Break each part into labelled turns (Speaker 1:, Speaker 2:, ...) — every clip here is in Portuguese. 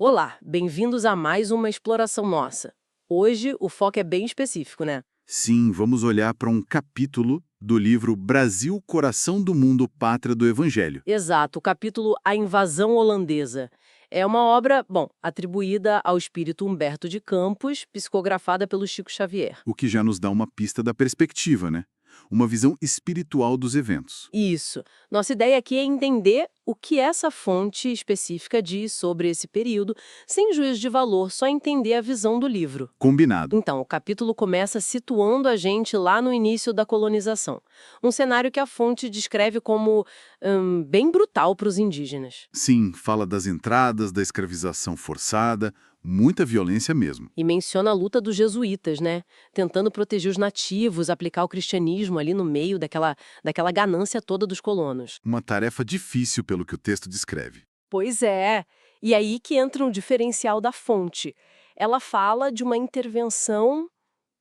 Speaker 1: Olá, bem-vindos a mais uma exploração nossa. Hoje o foco é bem específico, né?
Speaker 2: Sim, vamos olhar para um capítulo do livro Brasil, Coração do Mundo, Pátria do Evangelho,
Speaker 1: Exato, o capítulo A Invasão Holandesa. É uma obra, bom, atribuída ao espírito Humberto de Campos, psicografada pelo Chico Xavier.
Speaker 2: o que já nos dá uma pista da perspectiva, né? Uma visão espiritual dos eventos.
Speaker 1: Isso. Nossa ideia aqui é entender o que essa fonte específica diz sobre esse período, sem juízo de valor, só entender a visão do livro.
Speaker 2: Combinado.
Speaker 1: Então, o capítulo começa situando a gente lá no início da colonização. Um cenário que a fonte descreve como bem brutal para os indígenas.
Speaker 2: Sim, fala das entradas, da escravização forçada, muita violência mesmo.
Speaker 1: E menciona a luta dos jesuítas, né? Tentando proteger os nativos, aplicar o cristianismo ali no meio daquela ganância toda dos colonos.
Speaker 2: Uma tarefa difícil pelo que o texto descreve.
Speaker 1: Pois é. E aí que entra um diferencial da fonte. Ela fala de uma intervenção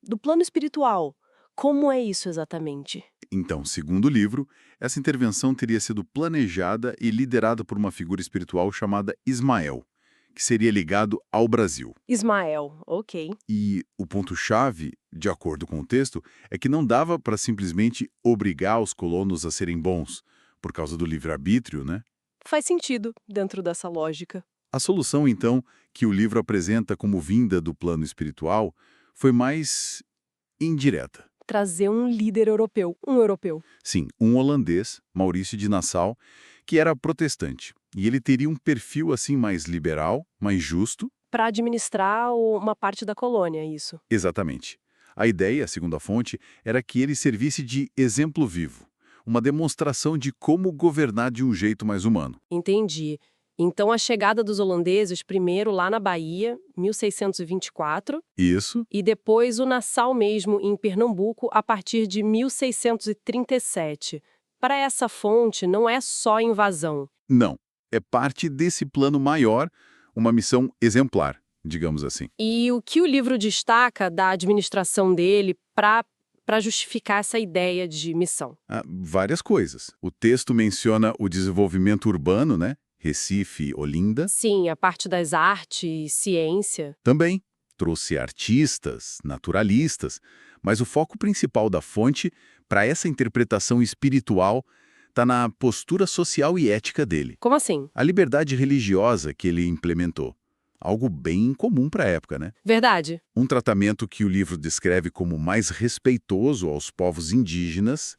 Speaker 1: do plano espiritual. Como é isso exatamente?
Speaker 2: Então, segundo o livro, essa intervenção teria sido planejada e liderada por uma figura espiritual chamada Ismael, que seria ligado ao Brasil.
Speaker 1: Ismael, ok.
Speaker 2: E o ponto-chave, de acordo com o texto, é que não dava para simplesmente obrigar os colonos a serem bons, por causa do livre-arbítrio, né?
Speaker 1: Faz sentido dentro dessa lógica.
Speaker 2: A solução, então, que o livro apresenta como vinda do plano espiritual foi mais indireta.
Speaker 1: Trazer um líder europeu, um europeu.
Speaker 2: Sim, um holandês, Maurício de Nassau, que era protestante. E ele teria um perfil assim mais liberal, mais justo.
Speaker 1: Para administrar uma parte da colônia, isso.
Speaker 2: Exatamente. A ideia, segundo a fonte, era que ele servisse de exemplo vivo, uma demonstração de como governar de um jeito mais humano.
Speaker 1: Entendi. Então a chegada dos holandeses, primeiro lá na Bahia, 1624,
Speaker 2: Isso?
Speaker 1: e depois o Nassau mesmo, em Pernambuco, a partir de 1637. Para essa fonte, não é só invasão.
Speaker 2: Não. É parte desse plano maior, uma missão exemplar, digamos assim.
Speaker 1: E o que o livro destaca da administração dele para justificar essa ideia de missão?
Speaker 2: Várias coisas. O texto menciona o desenvolvimento urbano, né? Recife, Olinda.
Speaker 1: Sim, a parte das artes, ciência.
Speaker 2: Também trouxe artistas, naturalistas, mas o foco principal da fonte, para essa interpretação espiritual, está na postura social e ética dele.
Speaker 1: Como assim?
Speaker 2: A liberdade religiosa que ele implementou. Algo bem incomum para a época, né?
Speaker 1: Verdade.
Speaker 2: Um tratamento que o livro descreve como mais respeitoso aos povos indígenas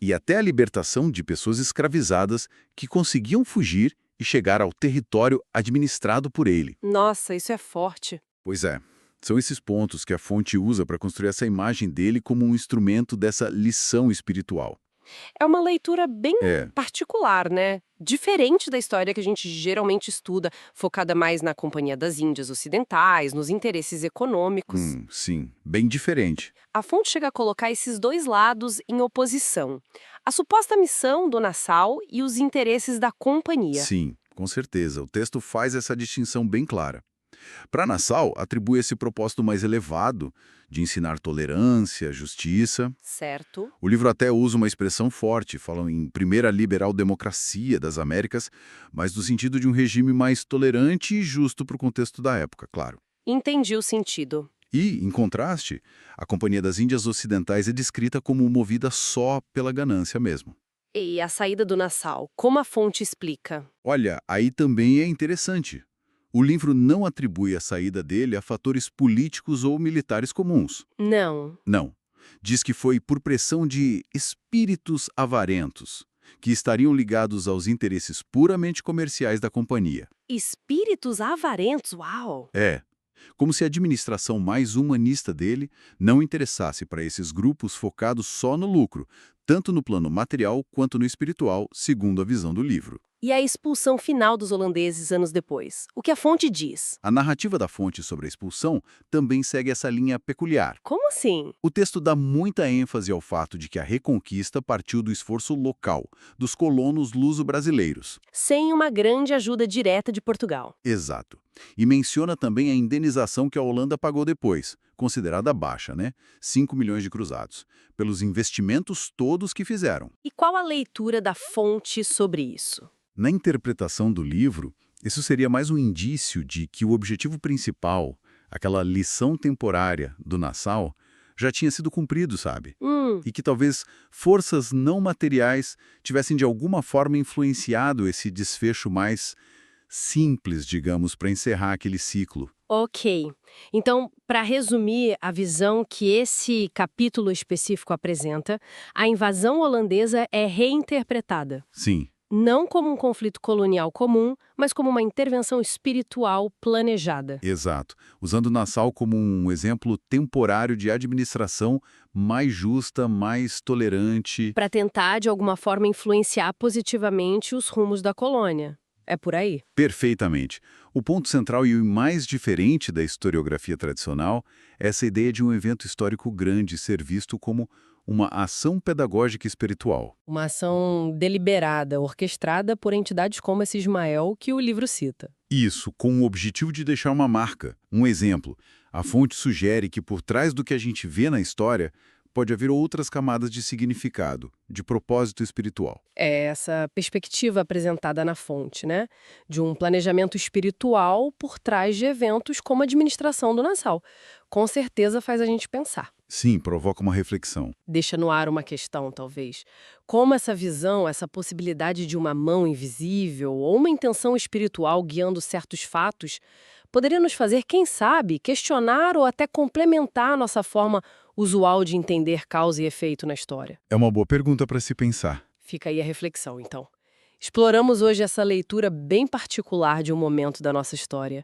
Speaker 2: e até a libertação de pessoas escravizadas que conseguiam fugir e chegar ao território administrado por ele.
Speaker 1: Nossa, isso é forte.
Speaker 2: Pois é, são esses pontos que a fonte usa para construir essa imagem dele como um instrumento dessa lição espiritual.
Speaker 1: É uma leitura bem
Speaker 2: É,
Speaker 1: particular, né? Diferente da história que a gente geralmente estuda, focada mais na Companhia das Índias Ocidentais, nos interesses econômicos.
Speaker 2: sim, bem diferente.
Speaker 1: A fonte chega a colocar esses dois lados em oposição. A suposta missão do Nassau e os interesses da companhia.
Speaker 2: Sim, com certeza. O texto faz essa distinção bem clara. Para Nassau, atribui esse propósito mais elevado de ensinar tolerância, justiça.
Speaker 1: Certo?
Speaker 2: O livro até usa uma expressão forte, falam em primeira liberal democracia das Américas, mas no sentido de um regime mais tolerante e justo para o contexto da época, claro.
Speaker 1: Entendi o sentido.
Speaker 2: E, em contraste, a Companhia das Índias Ocidentais é descrita como movida só pela ganância mesmo.
Speaker 1: E a saída do Nassau, como a fonte explica?
Speaker 2: Olha, aí também é interessante. O livro não atribui a saída dele a fatores políticos ou militares comuns.
Speaker 1: Não.
Speaker 2: Não. Diz que foi por pressão de espíritos avarentos, que estariam ligados aos interesses puramente comerciais da companhia.
Speaker 1: Espíritos avarentos, uau!
Speaker 2: É, como se a administração mais humanista dele não interessasse para esses grupos focados só no lucro, tanto no plano material quanto no espiritual, segundo a visão do livro.
Speaker 1: E a expulsão final dos holandeses anos depois? O que a fonte diz?
Speaker 2: A narrativa da fonte sobre a expulsão também segue essa linha peculiar.
Speaker 1: Como assim?
Speaker 2: O texto dá muita ênfase ao fato de que a reconquista partiu do esforço local, dos colonos luso-brasileiros.
Speaker 1: Sem uma grande ajuda direta de Portugal.
Speaker 2: Exato. E menciona também a indenização que a Holanda pagou depois, considerada baixa, né? 5 milhões de cruzados, pelos investimentos todos que fizeram.
Speaker 1: E qual a leitura da fonte sobre isso?
Speaker 2: Na interpretação do livro, Isso seria mais um indício de que o objetivo principal, aquela lição temporária do Nassau, já tinha sido cumprido, sabe? E que talvez forças não materiais tivessem de alguma forma influenciado esse desfecho mais simples, digamos, para encerrar aquele ciclo.
Speaker 1: Ok. Então, para resumir a visão que esse capítulo específico apresenta, a invasão holandesa é reinterpretada.
Speaker 2: Sim,
Speaker 1: Não como um conflito colonial comum, mas como uma intervenção espiritual planejada.
Speaker 2: exato. Usando Nassau como um exemplo temporário de administração mais justa, mais tolerante.
Speaker 1: Para tentar, de alguma forma, influenciar positivamente os rumos da colônia. É por aí.
Speaker 2: Perfeitamente. O ponto central e o mais diferente da historiografia tradicional é essa ideia de um evento histórico grande ser visto como uma ação pedagógica espiritual.
Speaker 1: Uma ação deliberada, orquestrada por entidades como esse Ismael que o livro cita.
Speaker 2: Isso, com o objetivo de deixar uma marca. Um exemplo, a fonte sugere que por trás do que a gente vê na história pode haver outras camadas de significado, de propósito espiritual.
Speaker 1: É essa perspectiva apresentada na fonte, né? De um planejamento espiritual por trás de eventos como a administração do Nassau. Com certeza faz a gente pensar.
Speaker 2: Sim, provoca uma reflexão.
Speaker 1: Deixa no ar uma questão, talvez. Como essa visão, essa possibilidade de uma mão invisível ou uma intenção espiritual guiando certos fatos, poderia nos fazer, quem sabe, questionar ou até complementar a nossa forma usual de entender causa e efeito na história.
Speaker 2: É uma boa pergunta para se pensar.
Speaker 1: Fica aí a reflexão, então. Exploramos hoje essa leitura bem particular de um momento da nossa história.